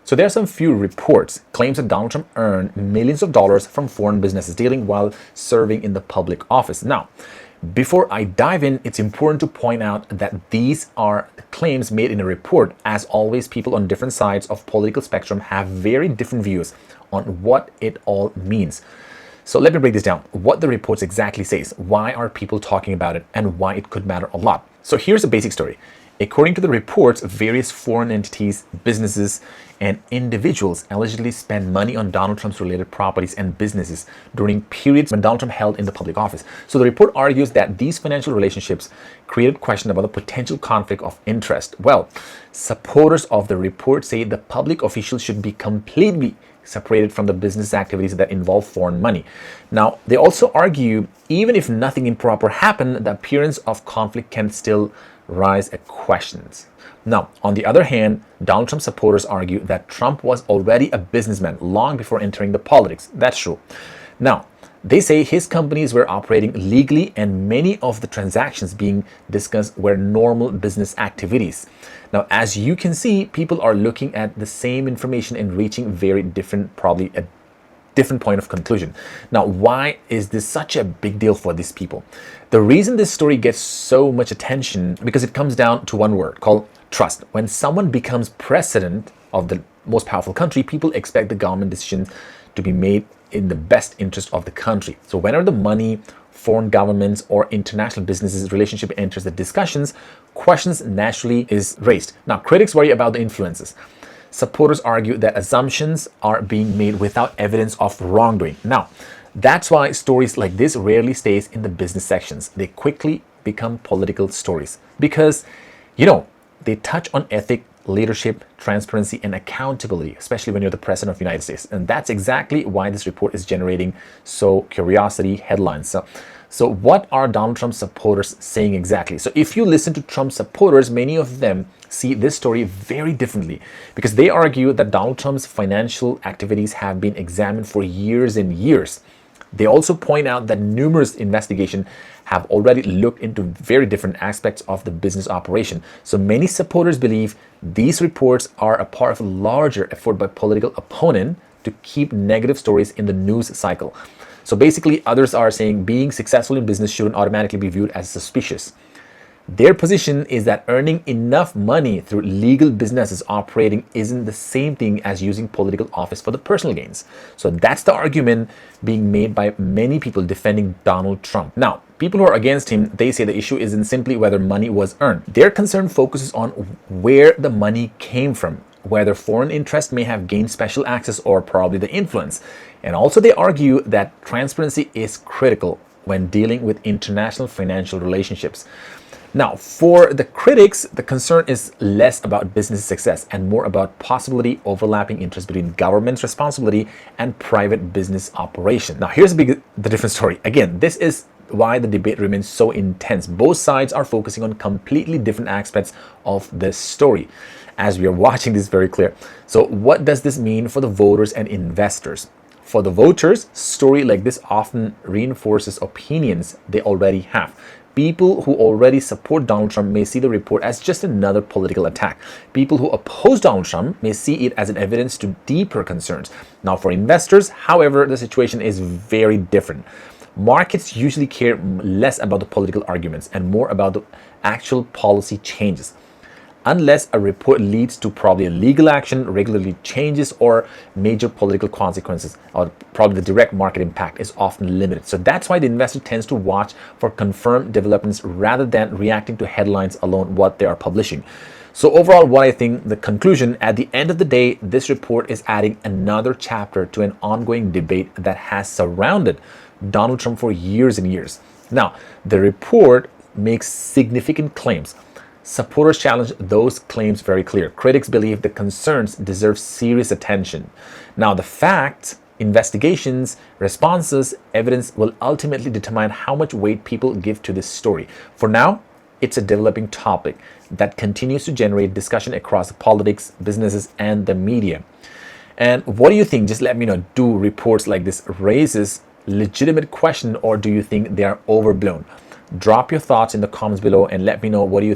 So there are some few reports, claims that Donald Trump earned millions of dollars from foreign businesses dealing while serving in the public office. Now, before I dive in, it's important to point out that these are claims made in a report. As always, people on different sides of political spectrum have very different views on what it all means. So let me break this down. What the reports exactly says, why are people talking about it, and why it could matter a lot. So here's a basic story. According to the reports, various foreign entities, businesses, and individuals allegedly spent money on Donald Trump's related properties and businesses during periods when Donald Trump held in the public office. So the report argues that these financial relationships created question about a potential conflict of interest. Well, supporters of the report say the public officials should be completely separated from the business activities that involve foreign money. Now, they also argue even if nothing improper happened, the appearance of conflict can still rise questions. Now, on the other hand, Donald Trump supporters argue that Trump was already a businessman long before entering the politics. That's true. Now, they say his companies were operating legally and many of the transactions being discussed were normal business activities. Now, as you can see, people are looking at the same information and reaching very different, probably a different point of conclusion. Now, why is this such a big deal for these people? The reason this story gets so much attention because it comes down to one word called trust. When someone becomes president of the most powerful country, people expect the government decisions to be made in the best interest of the country. So whenever the money, foreign governments, or international businesses relationship enters the discussions, questions naturally is raised. Now, critics worry about the influences. Supporters argue that assumptions are being made without evidence of wrongdoing. Now, that's why stories like this rarely stays in the business sections. They quickly become political stories because, they touch on ethic, leadership, transparency, and accountability, especially when you're the president of the United States. And that's exactly why this report is generating so curiosity headlines. So what are Donald Trump supporters saying exactly? So if you listen to Trump supporters, many of them see this story very differently because they argue that Donald Trump's financial activities have been examined for years and years. They also point out that numerous investigations have already looked into very different aspects of the business operation. So many supporters believe these reports are a part of a larger effort by political opponent to keep negative stories in the news cycle. So basically, others are saying being successful in business shouldn't automatically be viewed as suspicious. Their position is that earning enough money through legal businesses operating isn't the same thing as using political office for the personal gains. So that's the argument being made by many people defending Donald Trump. Now, people who are against him, they say the issue isn't simply whether money was earned. Their concern focuses on where the money came from, whether foreign interests may have gained special access or probably the influence. And also they argue that transparency is critical when dealing with international financial relationships. Now, for the critics, the concern is less about business success and more about possibility overlapping interest between government's responsibility and private business operation. Now, here's the different story. Again, this is why the debate remains so intense. Both sides are focusing on completely different aspects of this story. As we are watching, this is very clear. So what does this mean for the voters and investors? For the voters, story like this often reinforces opinions they already have. People who already support Donald Trump may see the report as just another political attack. People who oppose Donald Trump may see it as an evidence to deeper concerns. Now, for investors, however, the situation is very different. Markets usually care less about the political arguments and more about the actual policy changes. Unless a report leads to probably a legal action, regulatory changes, or major political consequences, or probably the direct market impact is often limited. So that's why the investor tends to watch for confirmed developments rather than reacting to headlines alone, what they are publishing. So overall, what I think the conclusion, at the end of the day, this report is adding another chapter to an ongoing debate that has surrounded Donald Trump for years and years. Now, the report makes significant claims. Supporters challenge those claims very clear. Critics believe the concerns deserve serious attention. Now, the facts, investigations, responses, evidence will ultimately determine how much weight people give to this story. For now, it's a developing topic that continues to generate discussion across politics, businesses, and the media. And what do you think? Just let me know. Do reports like this raises legitimate question, or do you think they are overblown? Drop your thoughts in the comments below and let me know what do you think.